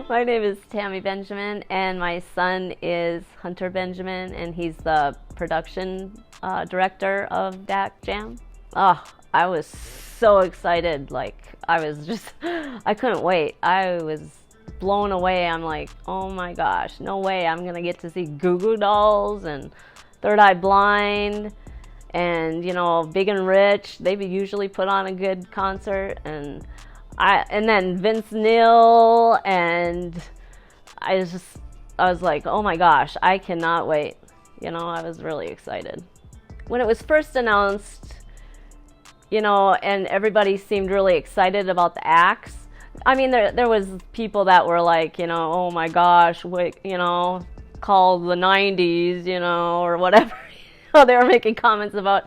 My name is Tammy Benjamin, and my son is Hunter Benjamin, and he's the production director of Dak Jam. Oh, I was so excited. Like, I couldn't wait. I was blown away. I'm like, oh my gosh, no way. I'm going to get to see Goo Goo Dolls and Third Eye Blind and, you know, Big and Rich. They usually put on a good concert. And then Vince Neil, and I was like, oh my gosh, I cannot wait. You know, I was really excited. When it was first announced, you know, and everybody seemed really excited about the acts. I mean, there was people that were like, you know, oh my gosh, wait, you know, call the 90s, you know, or whatever. They were making comments about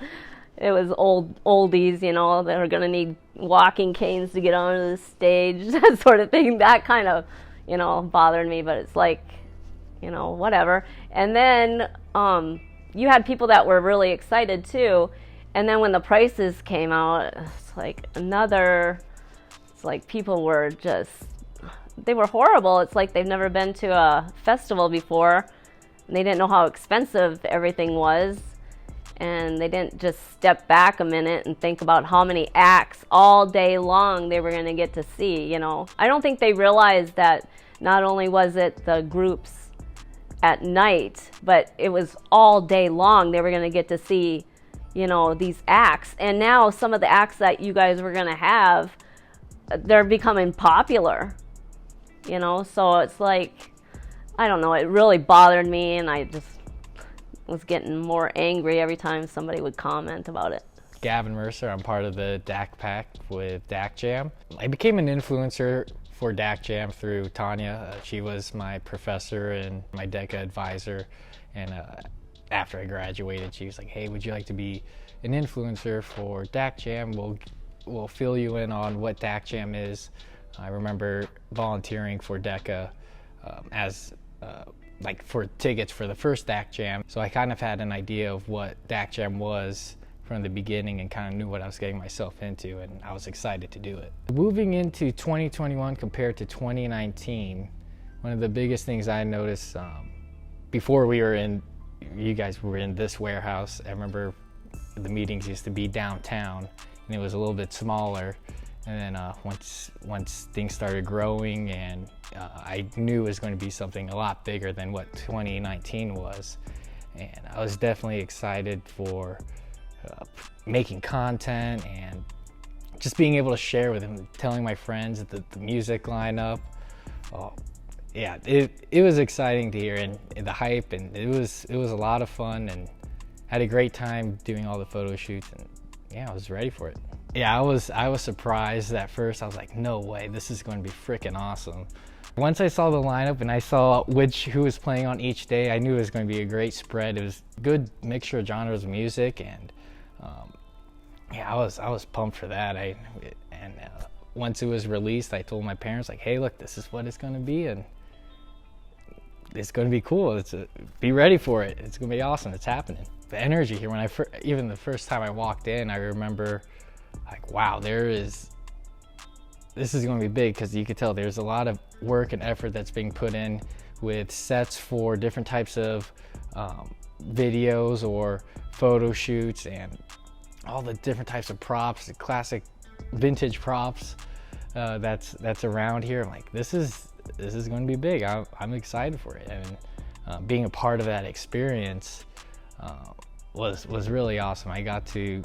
it was oldies, you know, they were going to need walking canes to get onto the stage, that sort of thing. That kind of, you know, bothered me, but it's like, you know, whatever. And then you had people that were really excited too. And then when the prices came out, it's like people were just, they were horrible. It's like they've never been to a festival before, and they didn't know how expensive everything was. And they didn't just step back a minute and think about how many acts all day long they were going to get to see, you know. I don't think they realized that not only was it the groups at night, but it was all day long they were going to get to see, you know, these acts. And now some of the acts that you guys were going to have, they're becoming popular, you know. So it's like, I don't know, it really bothered me, and I just was getting more angry every time somebody would comment about it. Gavin Mercer, I'm part of the Dak Pack with Dak Jam. I became an influencer for Dak Jam through TAWNYA. She was my professor and my DECA advisor, and after I graduated, she was like, hey, would you like to be an influencer for Dak Jam? We'll fill you in on what Dak Jam is. I remember volunteering for DECA like for tickets for the first Dak Jam. So I kind of had an idea of what Dak Jam was from the beginning and kind of knew what I was getting myself into, and I was excited to do it. Moving into 2021 compared to 2019, one of the biggest things I noticed before you guys were in this warehouse, I remember the meetings used to be downtown and it was a little bit smaller. And then once things started growing, and I knew it was going to be something a lot bigger than what 2019 was. And I was definitely excited for making content and just being able to share with him, telling my friends the music lineup. Oh, yeah, it was exciting to hear, and the hype, and it was a lot of fun, and had a great time doing all the photo shoots, and yeah, I was ready for it. Yeah, I was surprised at first. I was like, no way, this is going to be freaking awesome. Once I saw the lineup and I saw who was playing on each day, I knew it was going to be a great spread. It was a good mixture of genres of music, and yeah, I was pumped for that. Once it was released, I told my parents, like, hey, look, this is what it's going to be, and it's going to be cool. Be ready for it. It's going to be awesome. It's happening. The energy here, even the first time I walked in, I remember, like, wow, this is going to be big, because you could tell there's a lot of work and effort that's being put in with sets for different types of videos or photo shoots, and all the different types of props, the classic vintage props that's around here. I'm like, this is going to be big. I'm excited for it, and being a part of that experience was really awesome. I got to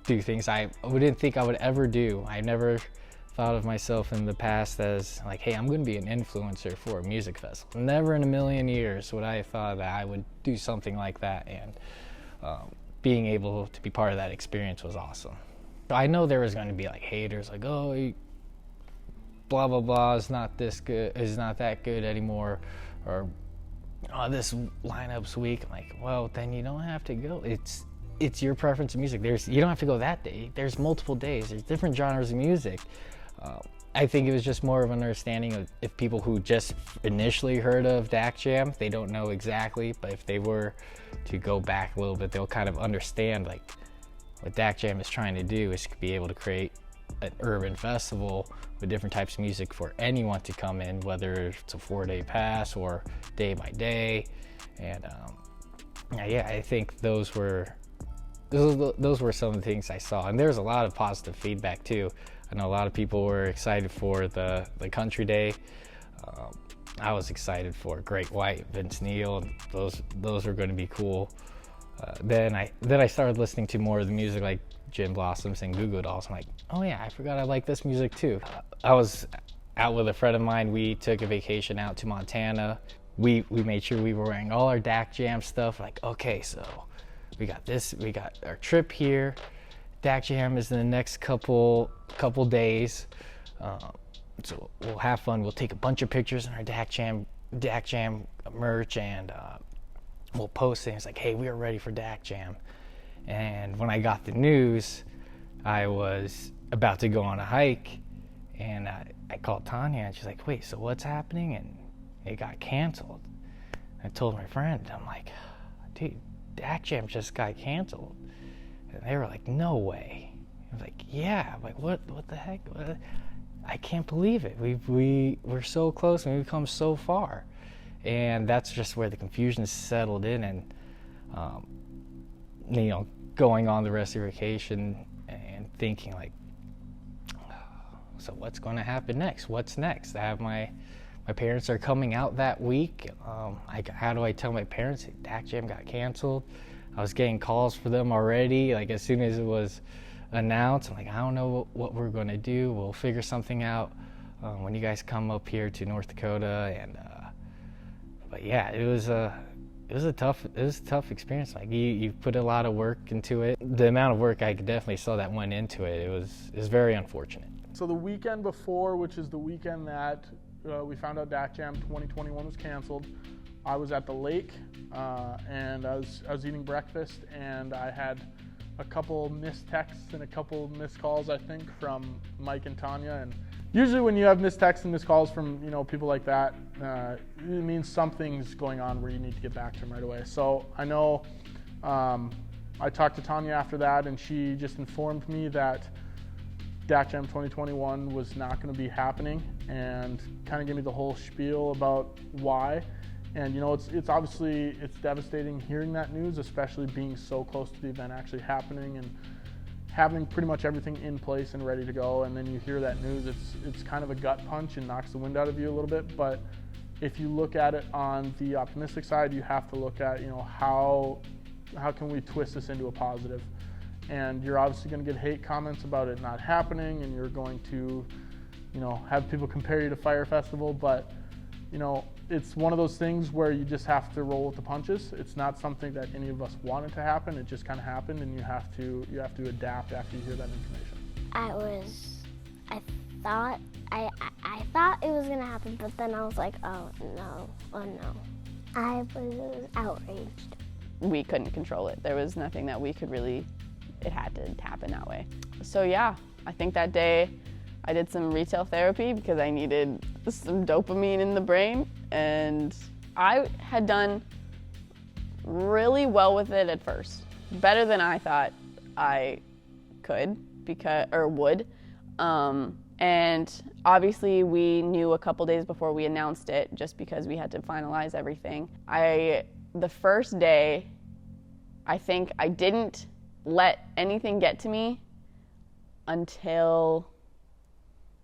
do things I didn't think I would ever do. I never thought of myself in the past as like, hey, I'm going to be an influencer for a music festival. Never in a million years would I have thought that I would do something like that, and being able to be part of that experience was awesome. I know there was going to be like haters, like, oh, blah blah blah is not this good, is not that good anymore, or oh, this lineup's weak. I'm like, well, then you don't have to go. It's your preference of music. You don't have to go that day. There's multiple days. There's different genres of music. I think it was just more of an understanding of if people who just initially heard of Dak Jam, they don't know exactly, but if they were to go back a little bit, they'll kind of understand like what Dak Jam is trying to do is be able to create an urban festival with different types of music for anyone to come in, whether it's a 4-day pass or day by day. And yeah, I think those were some of the things I saw. And there's a lot of positive feedback too. I know a lot of people were excited for the country day. I was excited for Great White, Vince Neil. Those were going to be cool. Then I started listening to more of the music, like Gin Blossoms and Goo Goo Dolls. I'm like, oh yeah, I forgot I like this music too. I was out with a friend of mine. We took a vacation out to Montana. We made sure we were wearing all our Dak Jam stuff. Like, okay, so we got this. We got our trip here. Dak Jam is in the next couple days. So we'll have fun. We'll take a bunch of pictures in our Dak Jam merch, and we'll post things like, hey, we are ready for Dak Jam. And when I got the news, I was about to go on a hike, and I called Tanya, and she's like, wait, so what's happening? And it got canceled. I told my friend, I'm like, dude, Dak Jam just got canceled. And they were like, no way. I was like, yeah. I'm like, what the heck? I can't believe it. We're so close and we've come so far. And that's just where the confusion settled in, and you know, going on the rest of the vacation and thinking like, so what's going to happen next? What's next? I have my parents are coming out that week. How do I tell my parents that Dak Jam got canceled? I was getting calls for them already. Like as soon as it was announced, I'm like, I don't know what we're going to do. We'll figure something out when you guys come up here to North Dakota. And but yeah, it was a tough experience. Like you put a lot of work into it. The amount of work I definitely saw that went into it. It was very unfortunate. So the weekend before, which is the weekend that we found out Dak Jam 2021 was canceled, I was at the lake and I was eating breakfast, and I had a couple missed texts and a couple missed calls, I think, from Mike and Tanya. And usually when you have missed texts and missed calls from, you know, people like that, it means something's going on where you need to get back to them right away. So I know I talked to Tanya after that, and she just informed me that Dak Jam 2021 was not going to be happening, and kind of gave me the whole spiel about why. And you know, it's obviously devastating hearing that news, especially being so close to the event actually happening and having pretty much everything in place and ready to go. And then you hear that news, it's kind of a gut punch and knocks the wind out of you a little bit. But if you look at it on the optimistic side, you have to look at, you know, how can we twist this into a positive? And you're obviously going to get hate comments about it not happening, and you're going to, you know, have people compare you to Fire Festival. But you know, it's one of those things where you just have to roll with the punches. It's not something that any of us wanted to happen. It just kind of happened, and you have to adapt after you hear that information. I thought it was gonna happen, but then I was like, oh no. I was outraged. We couldn't control it. There was nothing that we could really, it had to happen that way. So yeah, I think that day I did some retail therapy because I needed some dopamine in the brain, and I had done really well with it at first. Better than I thought I could would. And obviously we knew a couple days before we announced it, just because we had to finalize everything. The first day, I think I didn't let anything get to me until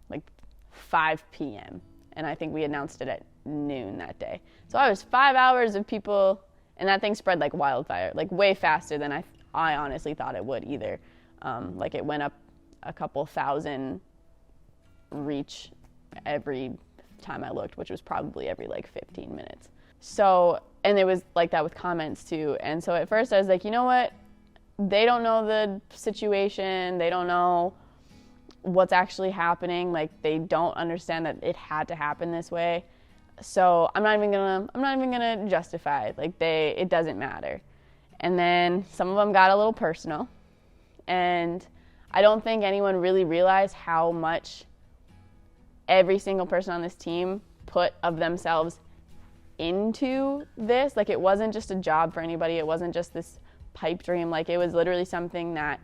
like 5 p.m. And I think we announced it at noon that day. So I was 5 hours of people, and that thing spread like wildfire, like way faster than I honestly thought it would either. Like it went up a couple thousand reach every time I looked, which was probably every like 15 minutes. So, and it was like that with comments too. And so at first I was like, you know what? They don't know the situation. They don't know what's actually happening. Like they don't understand that it had to happen this way. So I'm not even gonna justify it. Like it doesn't matter. And then some of them got a little personal, and I don't think anyone really realized how much every single person on this team put of themselves into this. Like it wasn't just a job for anybody. It wasn't just this pipe dream. Like it was literally something that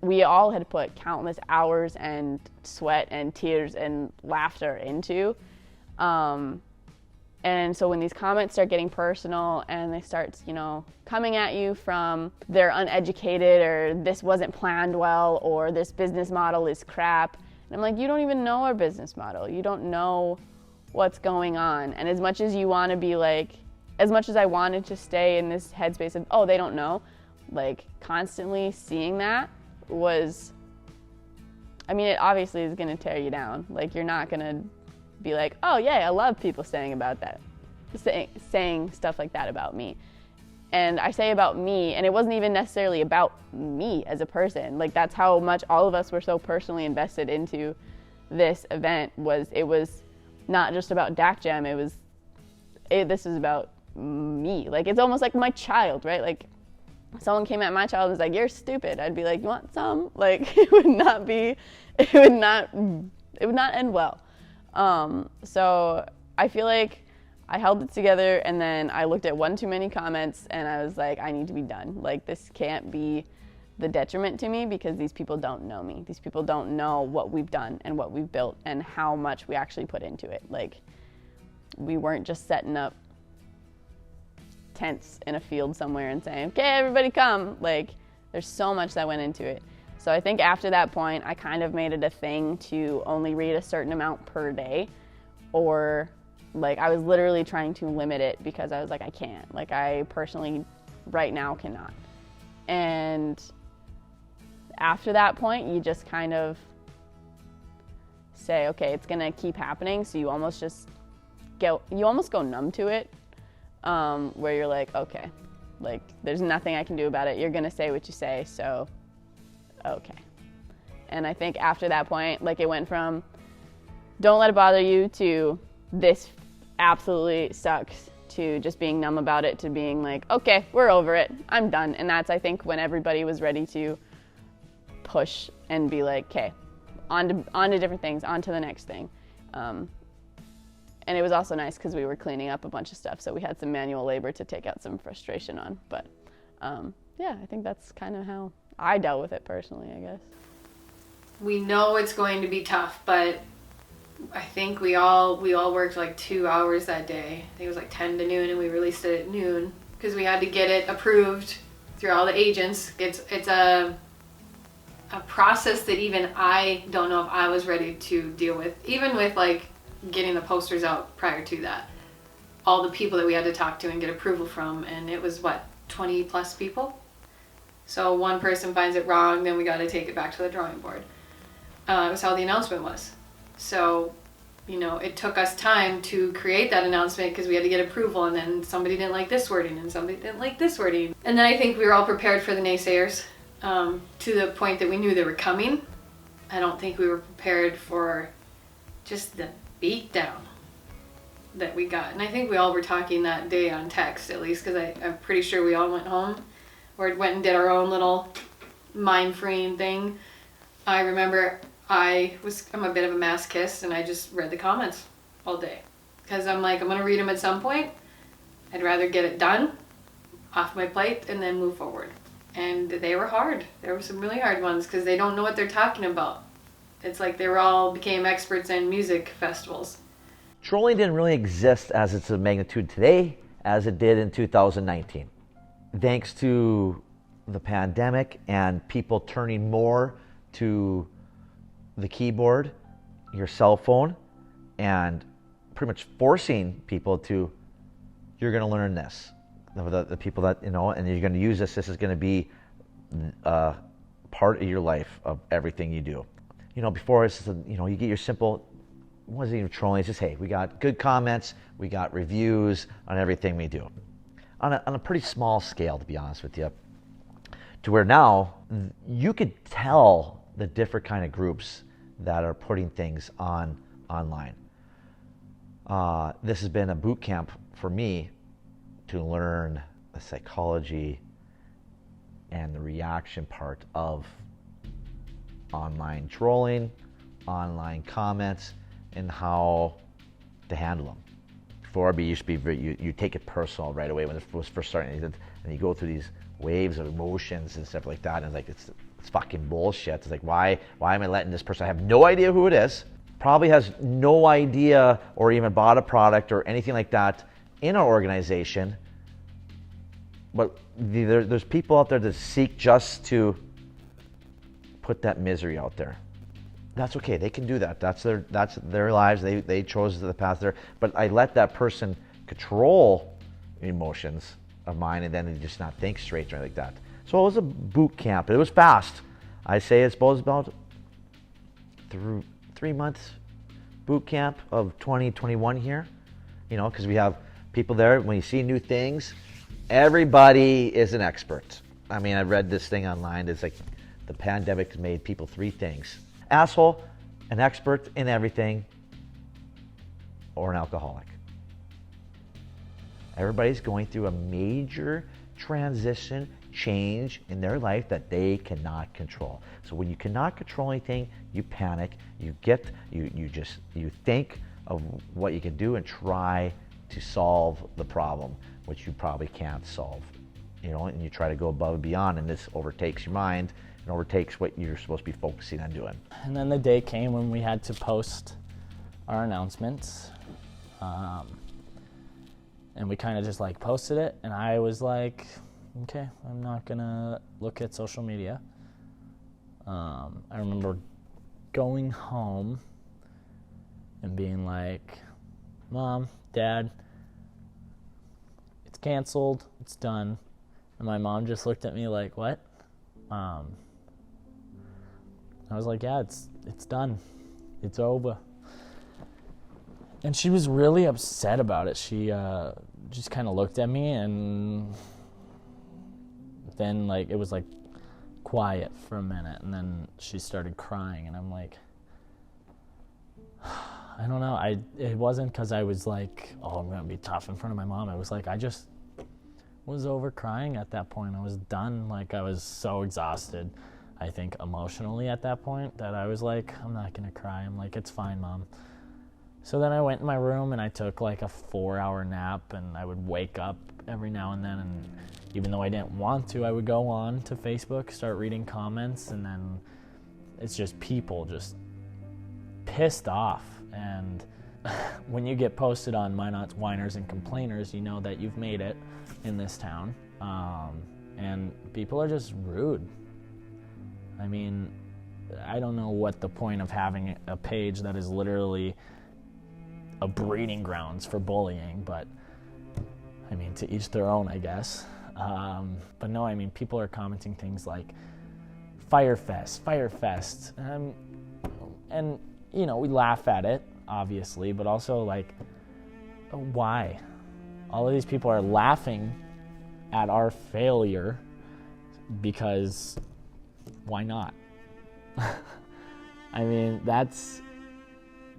we all had put countless hours and sweat and tears and laughter into. And so when these comments start getting personal and they start, coming at you from they're uneducated or this wasn't planned well or this business model is crap. And I'm like, you don't even know our business model. You don't know what's going on. And as much as you want to be like, as much as I wanted to stay in this headspace of, oh, they don't know, like constantly seeing that was, it obviously is going to tear you down. Like you're not going to be like, oh yeah, I love people saying stuff like that about me. And I say about me, and it wasn't even necessarily about me as a person. Like that's how much all of us were so personally invested into this event. It was not just about Dak Jam. This is about me. Like it's almost like my child, right? Like someone came at my child and was like, "You're stupid." I'd be like, "You want some?" Like it would not end well. So I feel like I held it together, and then I looked at one too many comments and I was like, I need to be done. Like this can't be the detriment to me because these people don't know me. These people don't know what we've done and what we've built and how much we actually put into it. Like we weren't just setting up tents in a field somewhere and saying, okay, everybody come. Like there's so much that went into it. So I think after that point, I kind of made it a thing to only read a certain amount per day, or like I was literally trying to limit it because I was like, I can't. Like I personally right now cannot. And after that point, you just kind of say, okay, it's gonna keep happening. So you almost go numb to it, where you're like, okay, like there's nothing I can do about it. You're gonna say what you say, so okay. And I think after that point, like it went from don't let it bother you to this absolutely sucks to just being numb about it to being like, okay, we're over it, I'm done. And that's, I think, when everybody was ready to push and be like, okay, on to different things, on to the next thing. And it was also nice because we were cleaning up a bunch of stuff, so we had some manual labor to take out some frustration on. But yeah, I think that's kind of how I dealt with it personally, I guess. We know it's going to be tough, but I think we all worked like 2 hours that day. I think it was like 10 to noon, and we released it at noon because we had to get it approved through all the agents. It's a process that even I don't know if I was ready to deal with, even with like getting the posters out prior to that. All the people that we had to talk to and get approval from, and it was 20 plus people. So one person finds it wrong, then we got to take it back to the drawing board. It was how the announcement was. So, it took us time to create that announcement because we had to get approval, and then somebody didn't like this wording and somebody didn't like this wording. And then I think we were all prepared for the naysayers to the point that we knew they were coming. I don't think we were prepared for just the beat down that we got. And I think we all were talking that day on text, at least, because I'm pretty sure we all went home or went and did our own little mind-freeing thing. I remember I'm a bit of a masochist, and I just read the comments all day. Because I'm like, I'm going to read them at some point. I'd rather get it done, off my plate, and then move forward. And they were hard. There were some really hard ones, because they don't know what they're talking about. It's like they became experts in music festivals. Trolling didn't really exist as it's a magnitude today as it did in 2019. Thanks to the pandemic and people turning more to the keyboard, your cell phone, and pretty much forcing people to, you're going to learn this. The people that, and you're going to use this. This is going to be part of your life, of everything you do. Before it's, you get your simple, it wasn't even trolling, it's just, hey, we got good comments, we got reviews on everything we do. On a pretty small scale, to be honest with you, to where now you could tell the different kind of groups that are putting things online. This has been a boot camp for me to learn the psychology and the reaction part of online trolling, online comments, and how to handle them. Before, you take it personal right away when it was first starting, and you go through these waves of emotions and stuff like that. And like, it's fucking bullshit. It's like, why am I letting this person? I have no idea who it is. Probably has no idea or even bought a product or anything like that in our organization. But there's people out there that seek just to put that misery out there. That's okay. They can do that. That's their lives. They chose the path there. But I let that person control emotions of mine, and then they just not think straight or anything like that. So it was a boot camp. It was fast. I say it's about 3 months boot camp of 2021 here. You know, because we have people there. When you see new things, everybody is an expert. I mean, I read this thing online. It's like the pandemic made people 3 things: asshole, an expert in everything, or an alcoholic. Everybody's going through a major transition, change in their life that they cannot control. So when you cannot control anything, you panic, you think of what you can do and try to solve the problem, which you probably can't solve. You know, and you try to go above and beyond, and this overtakes your mind and overtakes what you're supposed to be focusing on doing. And then the day came when we had to post our announcements. And we kind of just like posted it, and I was like, okay, I'm not gonna look at social media. I remember going home and being like, Mom, Dad, it's canceled, it's done. And my mom just looked at me like, what? I was like, yeah, it's done. It's over. And she was really upset about it. She just kind of looked at me, and then like it was like quiet for a minute, and then she started crying, and I'm like, I don't know. It wasn't because I was like, oh, I'm gonna be tough in front of my mom. It was like I just was over crying at that point. I was done. Like, I was so exhausted, I think emotionally at that point, that I was like, I'm not gonna cry. I'm like, it's fine, Mom. So then I went in my room and I took like a 4-hour nap, and I would wake up every now and then, and even though I didn't want to, I would go on to Facebook, start reading comments, and then it's just people just pissed off. And when you get posted on My Nots, Whiners, and Complainers, you know that you've made it in this town. And people are just rude. I mean, I don't know what the point of having a page that is literally a breeding grounds for bullying, but I mean, to each their own, I guess. But no, I mean, people are commenting things like Firefest, and you know, we laugh at it, obviously, but also like, why? All of these people are laughing at our failure because why not? I mean, that's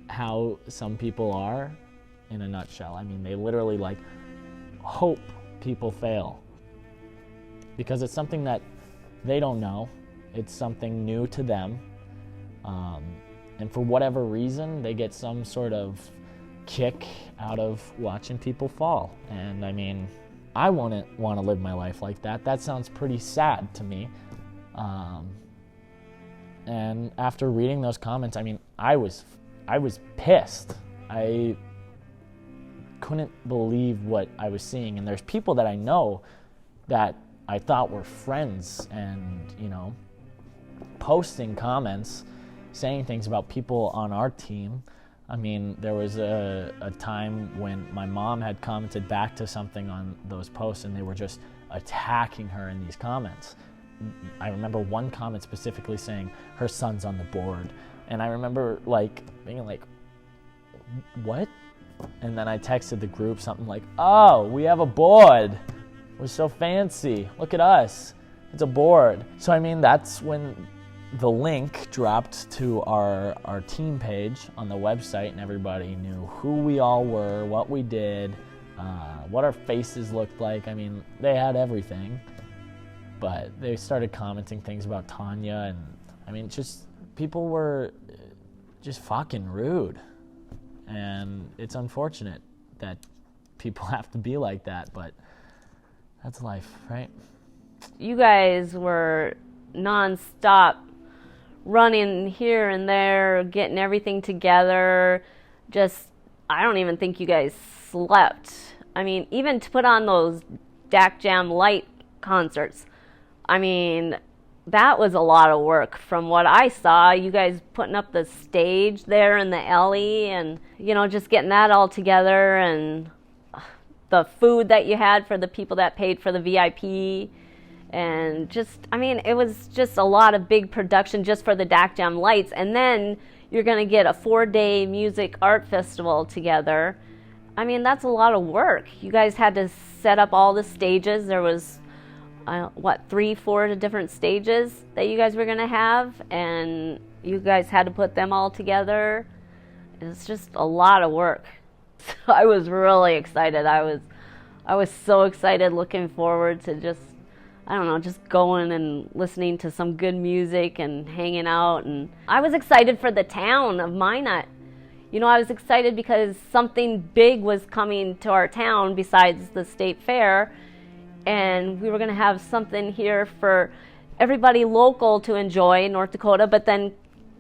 how some people are in a nutshell. I mean, they literally like hope people fail because it's something that they don't know. It's something new to them. And for whatever reason, they get some sort of kick out of watching people fall. And I mean, I wouldn't want to live my life like that. That sounds pretty sad to me. And after reading those comments, I mean, I was pissed. I couldn't believe what I was seeing. And there's people that I know that I thought were friends and, you know, posting comments, saying things about people on our team. I mean, there was a time when my mom had commented back to something on those posts, and they were just attacking her in these comments. I remember one comment specifically saying, her son's on the board. And I remember like being like, what? And then I texted the group something like, oh, we have a board. We're so fancy. Look at us. It's a board. So I mean, that's when the link dropped to our team page on the website, and everybody knew who we all were, what we did, what our faces looked like. I mean, they had everything. But they started commenting things about TAWNYA, and I mean, just people were just fucking rude. And it's unfortunate that people have to be like that, but that's life, right? You guys were non-stop running here and there, getting everything together. Just, I don't even think you guys slept. I mean, even to put on those Dak Jam light concerts, I mean, that was a lot of work from what I saw. You guys putting up the stage there in the alley and, you know, just getting that all together, and the food that you had for the people that paid for the VIP. And just, I mean, it was just a lot of big production just for the Dak Jam lights. And then you're going to get a 4-day music art festival together. I mean, that's a lot of work. You guys had to set up all the stages. There was, 3-4 different stages that you guys were going to have. And you guys had to put them all together. It's just a lot of work. So I was really excited. I was so excited, looking forward to just, I don't know, just going and listening to some good music and hanging out. And I was excited for the town of Minot. You know, I was excited because something big was coming to our town besides the state fair. And we were going to have something here for everybody local to enjoy in North Dakota. But then,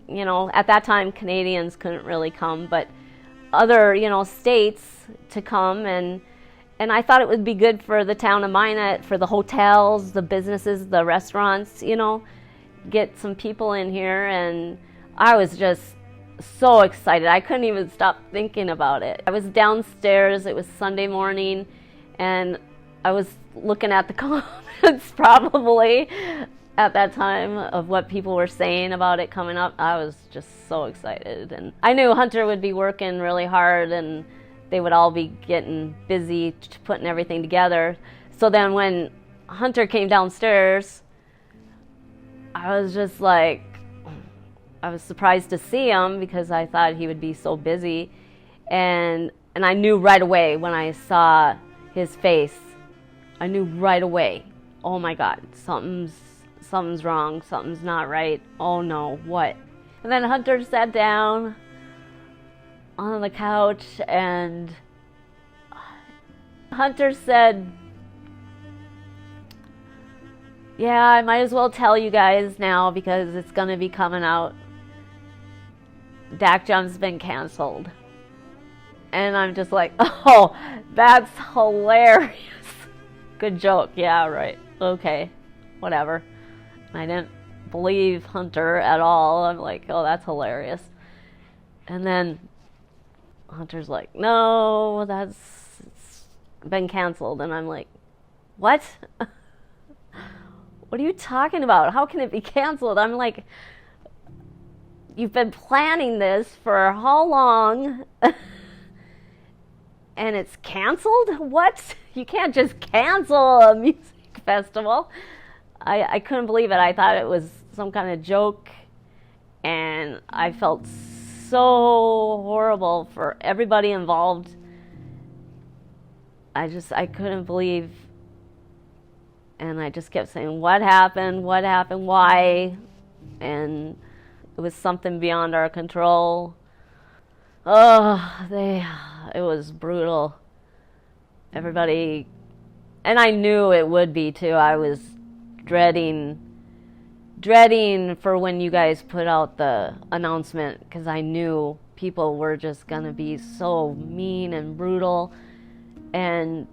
you know, at that time, Canadians couldn't really come, but other, you know, states to come. And I thought it would be good for the town of Minot, for the hotels, the businesses, the restaurants, you know, get some people in here. And I was just so excited. I couldn't even stop thinking about it. I was downstairs. It was Sunday morning, and I was looking at the comments probably at that time of what people were saying about it coming up. I was just so excited. And I knew Hunter would be working really hard, and they would all be getting busy putting everything together. So then when Hunter came downstairs, I was just like, I was surprised to see him because I thought he would be so busy. And I knew right away when I saw his face, I knew right away, oh my God, something's wrong, something's not right. Oh no, what? And then Hunter sat down on the couch, and Hunter said, yeah, I might as well tell you guys now because it's gonna be coming out. Dak Jam's been canceled. And I'm just like, oh, that's hilarious. Good joke. Yeah, right. Okay, whatever. I didn't believe Hunter at all. I'm like, oh, that's hilarious. And then Hunter's like, no, that's been canceled. And I'm like, what? What are you talking about? How can it be canceled? I'm like, you've been planning this for how long? And it's canceled? What? You can't just cancel a music festival. I couldn't believe it. I thought it was some kind of joke, and I felt so horrible for everybody involved. I couldn't believe, and I just kept saying, what happened, why? And it was something beyond our control. It was brutal. Everybody, and I knew it would be too. I was dreading for when you guys put out the announcement, because I knew people were just gonna be so mean and brutal. And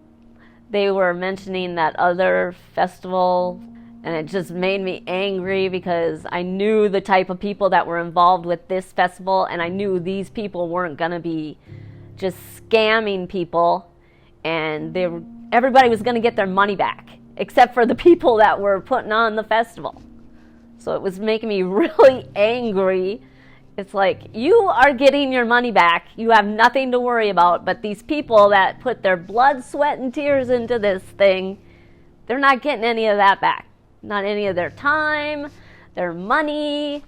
they were mentioning that other festival, and it just made me angry because I knew the type of people that were involved with this festival, and I knew these people weren't gonna be just scamming people, and everybody was gonna get their money back, except for the people that were putting on the festival. So it was making me really angry. It's like, you are getting your money back. You have nothing to worry about, but these people that put their blood, sweat, and tears into this thing, they're not getting any of that back. Not any of their time, their money,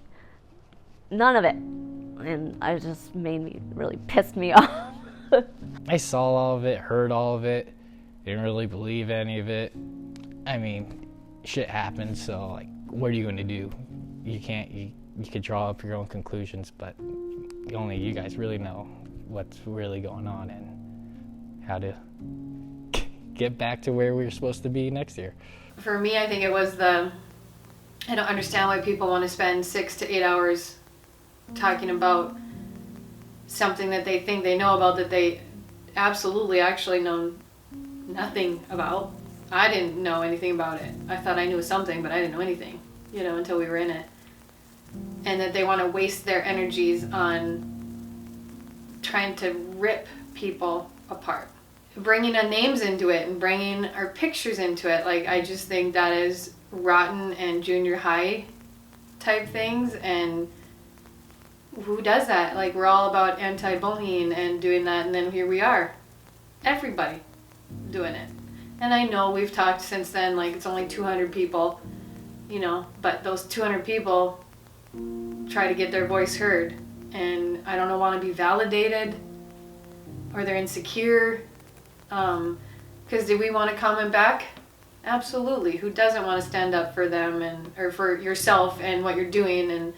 none of it. And it just really pissed me off. I saw all of it, heard all of it, didn't really believe any of it. I mean, shit happens, so like, what are you gonna do? You could draw up your own conclusions, but only you guys really know what's really going on and how to get back to where we're supposed to be next year. for me, I think it was I don't understand why people want to spend 6 to 8 hours talking about something that they think they know about that they absolutely actually know nothing about. I didn't know anything about it. I thought I knew something, but I didn't know anything, until we were in it. And that they want to waste their energies on trying to rip people apart. Bringing our names into it and bringing our pictures into it, like, I just think that is rotten and junior high type things. And who does that? Like, we're all about anti-bullying and doing that, and then here we are, everybody doing it. And I know we've talked since then, like, it's only 200 people, but those 200 people try to get their voice heard, and I don't want to be validated, or they're insecure, because do we want to comment back? Absolutely. Who doesn't want to stand up for them or for yourself and what you're doing and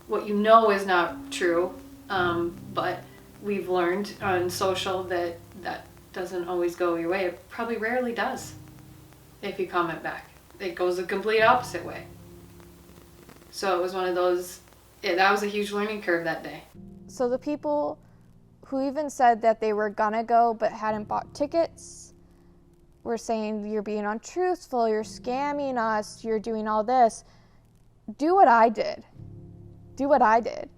what you know is not true? But we've learned on social that doesn't always go your way. It probably rarely does if you comment back. It goes the complete opposite way. So it was one of those, that was a huge learning curve that day. So the people who even said that they were gonna go but hadn't bought tickets were saying, you're being untruthful, you're scamming us, you're doing all this. Do what I did. Do what I did.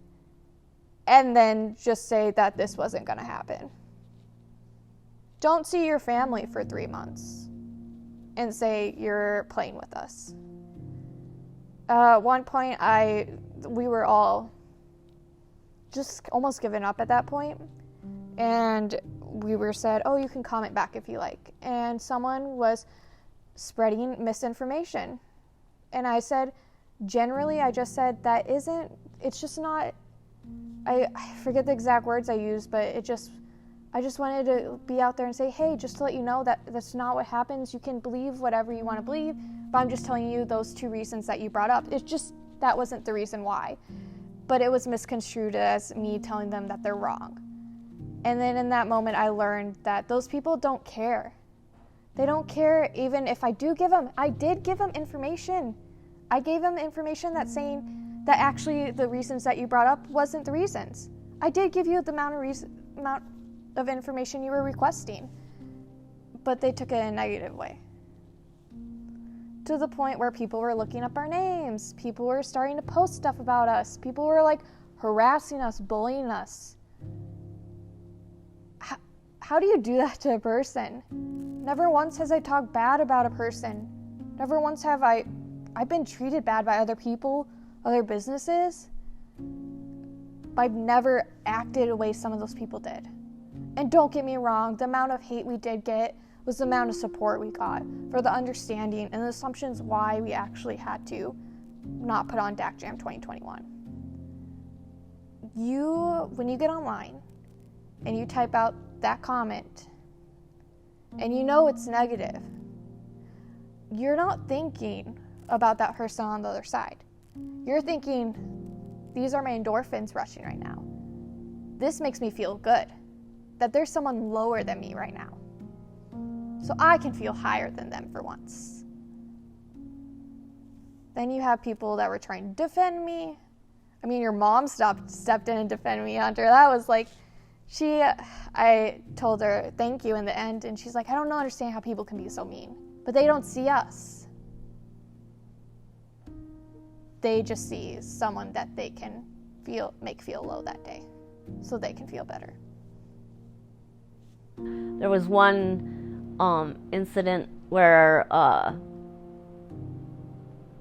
And then just say that this wasn't gonna happen. Don't see your family for 3 months and say you're playing with us. At one point, we were all just almost given up at that point. And we were said, oh, you can comment back if you like. And someone was spreading misinformation. And I said, generally, I just said, it's just not, I forget the exact words I used, but I just wanted to be out there and say, hey, just to let you know that that's not what happens. You can believe whatever you want to believe, but I'm just telling you those 2 reasons that you brought up. It's just, that wasn't the reason why. But it was misconstrued as me telling them that they're wrong. And then in that moment, I learned that those people don't care. They don't care even if I did give them information. I gave them information that's saying that actually the reasons that you brought up wasn't the reasons. I did give you the amount of information you were requesting, but they took it in a negative way. To the point where people were looking up our names, people were starting to post stuff about us, people were like harassing us, bullying us. How do you do that to a person? Never once has I talked bad about a person. Never once have I've been treated bad by other people, other businesses, but I've never acted the way some of those people did. And don't get me wrong, the amount of hate we did get was the amount of support we got for the understanding and the assumptions why we actually had to not put on Dak Jam 2021. When you get online and you type out that comment and you know it's negative, you're not thinking about that person on the other side. You're thinking, these are my endorphins rushing right now. This makes me feel good that there's someone lower than me right now, so I can feel higher than them for once. Then you have people that were trying to defend me. I mean, your mom stepped in and defended me, Hunter. That was like, I told her thank you in the end, and she's like, I don't understand how people can be so mean, but they don't see us. They just see someone that they can make feel low that day, so they can feel better. There was one incident where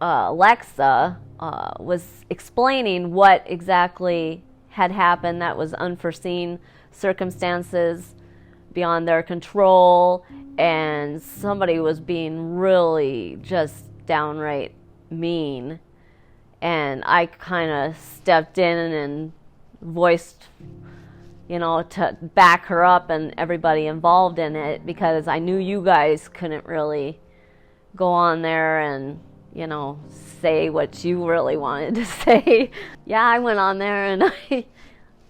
Alexa was explaining what exactly had happened that was unforeseen circumstances beyond their control, and somebody was being really just downright mean. And I kind of stepped in and voiced, to back her up and everybody involved in it, because I knew you guys couldn't really go on there and, say what you really wanted to say. Yeah, I went on there and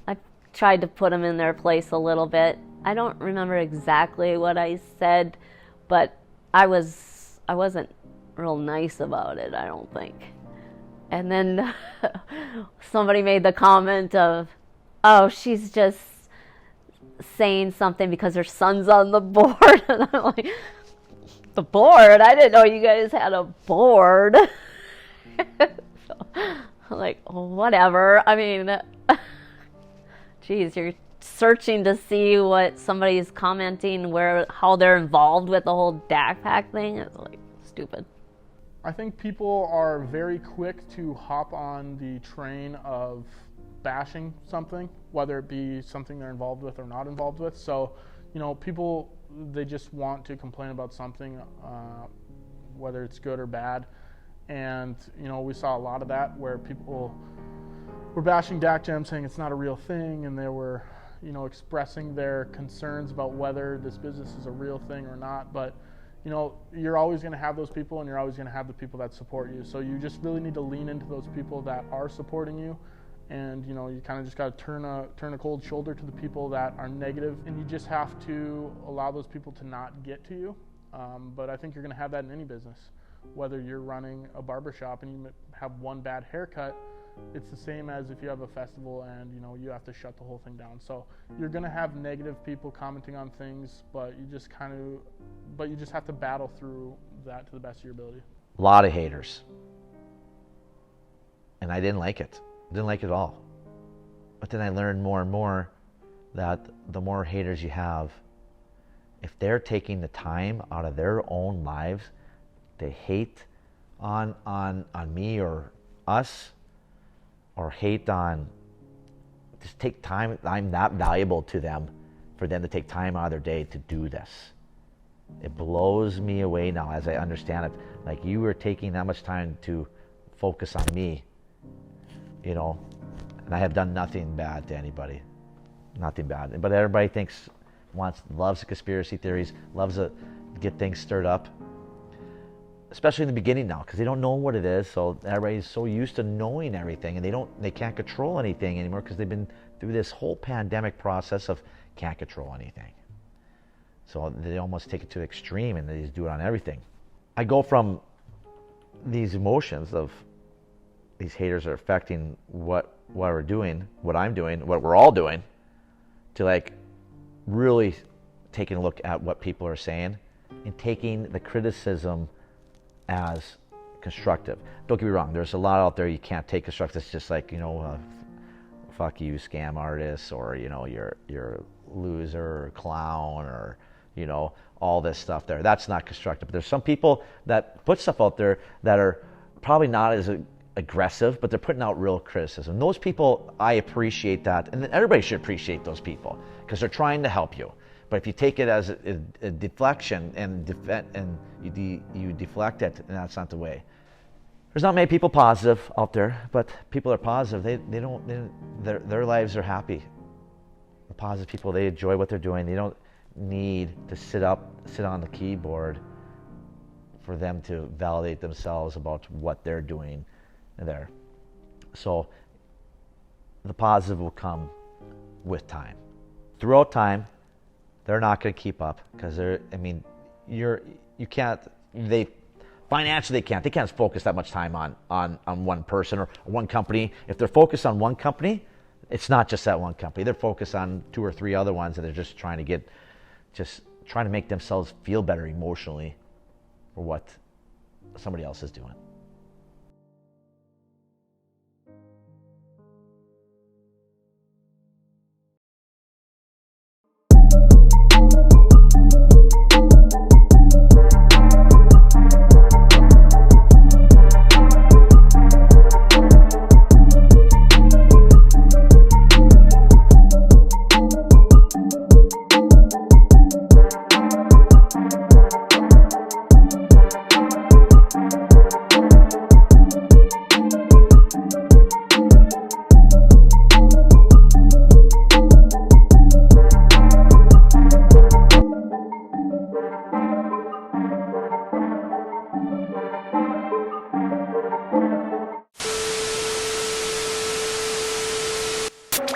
I tried to put them in their place a little bit. I don't remember exactly what I said, but I wasn't real nice about it, I don't think. And then somebody made the comment of, oh, she's just saying something because her son's on the board. And I'm like, the board? I didn't know you guys had a board. So, I'm like, whatever. I mean, geez, you're searching to see what somebody's commenting, how they're involved with the whole Dak Pack thing. It's like stupid. I think people are very quick to hop on the train of bashing something, whether it be something they're involved with or not involved with. So, people, they just want to complain about something, whether it's good or bad. And, we saw a lot of that where people were bashing Dak Jam, saying it's not a real thing, and they were, expressing their concerns about whether this business is a real thing or not. But you're always going to have those people, and you're always going to have the people that support you. So you just really need to lean into those people that are supporting you, and you kind of just got to turn a cold shoulder to the people that are negative, and you just have to allow those people to not get to you. But I think you're going to have that in any business, whether you're running a barbershop and you have one bad haircut. It's the same as if you have a festival and you have to shut the whole thing down. So you're gonna have negative people commenting on things, but you just have to battle through that to the best of your ability. A lot of haters, and I didn't like it. Didn't like it at all. But then I learned more and more that the more haters you have, if they're taking the time out of their own lives to hate on me or us, or hate on, just take time. I'm that valuable to them for them to take time out of their day to do this. It blows me away now as I understand it. Like, you were taking that much time to focus on me, and I have done nothing bad to anybody. Nothing bad. But everybody loves the conspiracy theories, loves to get things stirred up. Especially in the beginning now, because they don't know what it is. So everybody's so used to knowing everything, and they can't control anything anymore because they've been through this whole pandemic process of can't control anything. So they almost take it to the extreme, and they just do it on everything. I go from these emotions of these haters are affecting what we're doing, what I'm doing, what we're all doing, to like really taking a look at what people are saying and taking the criticism as constructive. Don't get me wrong, there's a lot out there you can't take constructive. It's just like, fuck you, scam artist, or you're a loser or clown, or all this stuff there. That's not constructive. But there's some people that put stuff out there that are probably not as aggressive, but they're putting out real criticism. Those people, I appreciate that, and everybody should appreciate those people because they're trying to help you. But if you take it as a deflection and you deflect it, and that's not the way. There's not many people positive out there, but people are positive. Their lives are happy. The positive people, they enjoy what they're doing. They don't need to sit on the keyboard for them to validate themselves about what they're doing there. So the positive will come with time. Throughout time, they're not going to keep up because financially they can't focus that much time on one person or one company. If they're focused on one company, it's not just that one company. They're focused on 2 or 3 other ones, and they're just trying to make themselves feel better emotionally for what somebody else is doing.